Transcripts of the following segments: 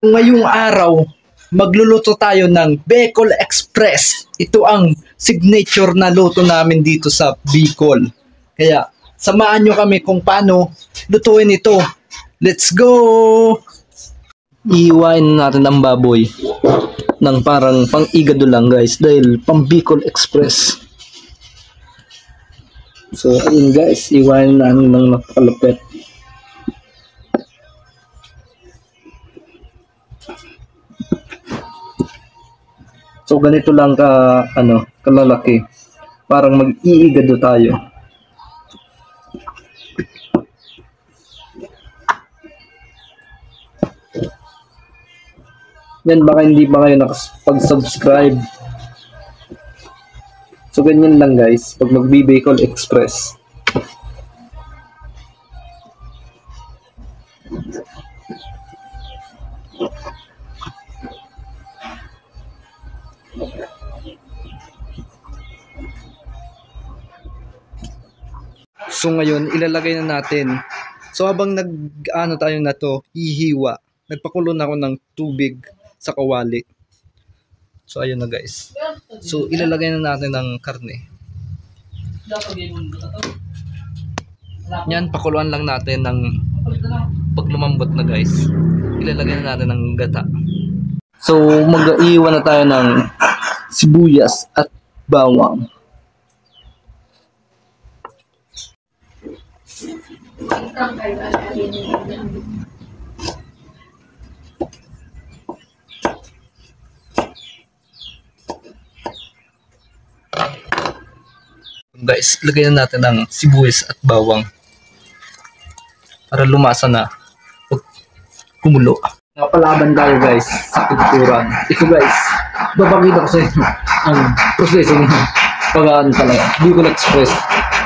Ngayong araw, magluluto tayo ng Bicol Express. Ito ang signature na luto namin dito sa Bicol. Kaya, samahan nyo kami kung paano lutuin ito. Let's go! Iiwain natin ang baboy ng parang pang-igado lang guys dahil pang Bicol Express. So, ayun guys, iiwain natin ng napakalupit. So ganito lang kalalaki. Parang mag-iigado tayo. Yan, baka hindi pa kayo nakapag-subscribe. So ganyan lang guys, pag mag-Bicol Express. So ngayon, ilalagay na natin. So habang tayo na to, hihiwa. Nagpakulo na ako ng tubig sa kawali. So ayun na guys. So ilalagay na natin ng karne. Yan, pakuluan lang natin ng pag lumambot na guys. Ilalagay na natin ng gata. So mag-iwan na tayo ng sibuyas at bawang. Guys, lagyan na natin ng sibuyas at bawang para lumasa na pag kumulo. Napalaban tayo guys sa kulturan. Ito guys, babakita ko sa inyo ang proseso ng pag-ano talaga Bicol Express.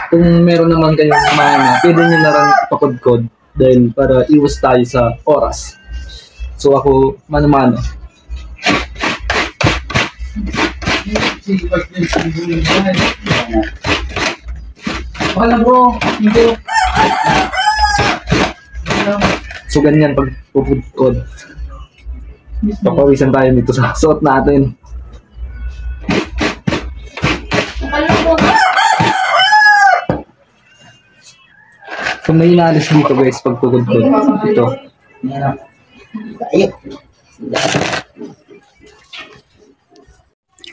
Kung meron naman kayong mana, pwede nyo na rin pakudkod dahil para iwas tayo sa oras. So ako, mano-mano. Wala bro, hindi. So ganyan pag pupudkod. Papawisan tayo dito sa suot natin. So may inalis dito guys pag pupudkod. Ito.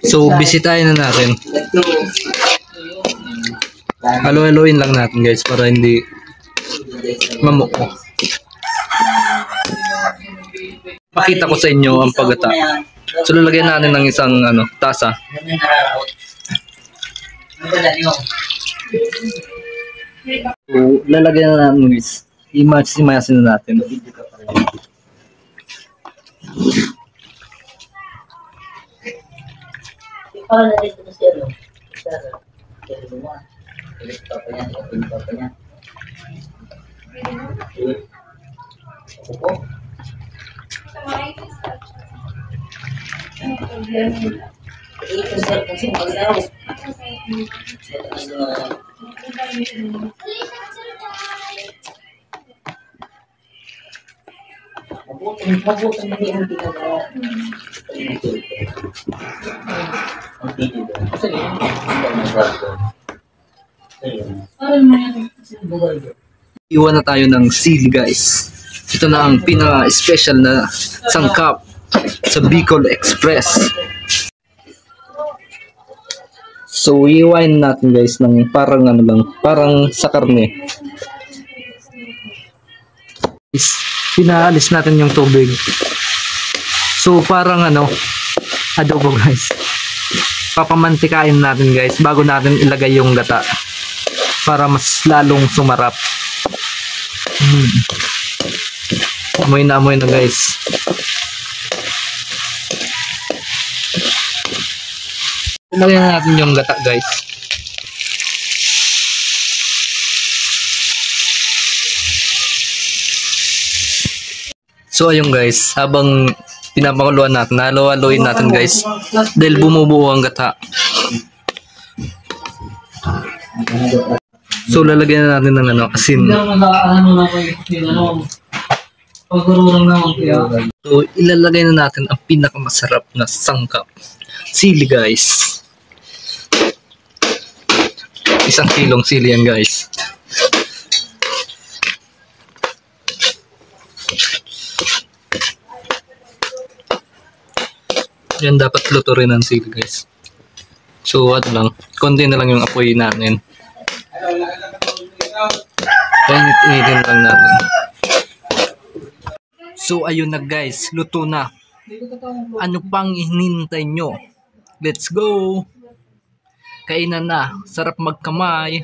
So bisitahin na natin. Halo-haloin lang natin guys para hindi mamuko. Pakita ko sa inyo ang paggata. So lalagyan natin ng isang tasa. So lalagyan na natin guys. I-match-matchin na natin. Iwan na tayo ng sili guys. Ito na ang pinaka-special na sangkap sa Bicol Express. So iwain natin guys ng parang parang sa karne. Pinaalis natin yung tubig. So parang adobo guys. Papamantikain natin guys bago natin ilagay yung gata para mas lalong sumarap. Amoy na guys. Ilagay na natin yung gata guys. So ayun guys, habang pinapakuluan natin, halo-haloin natin guys dahil bumubuo ang gata. So lalagyan na natin ng asin. Pagururang naman kaya. So, ilalagay na natin ang pinakamasarap na sangkap. Sili, guys. 1 kilong sili yan, guys. Yan, dapat luto rin ang sili, guys. So, ano lang, konti na lang yung apoy natin. Kaya initin lang natin. So, ayun na guys, luto na. Ano pang hinintay nyo? Let's go! Kainan na, sarap magkamay.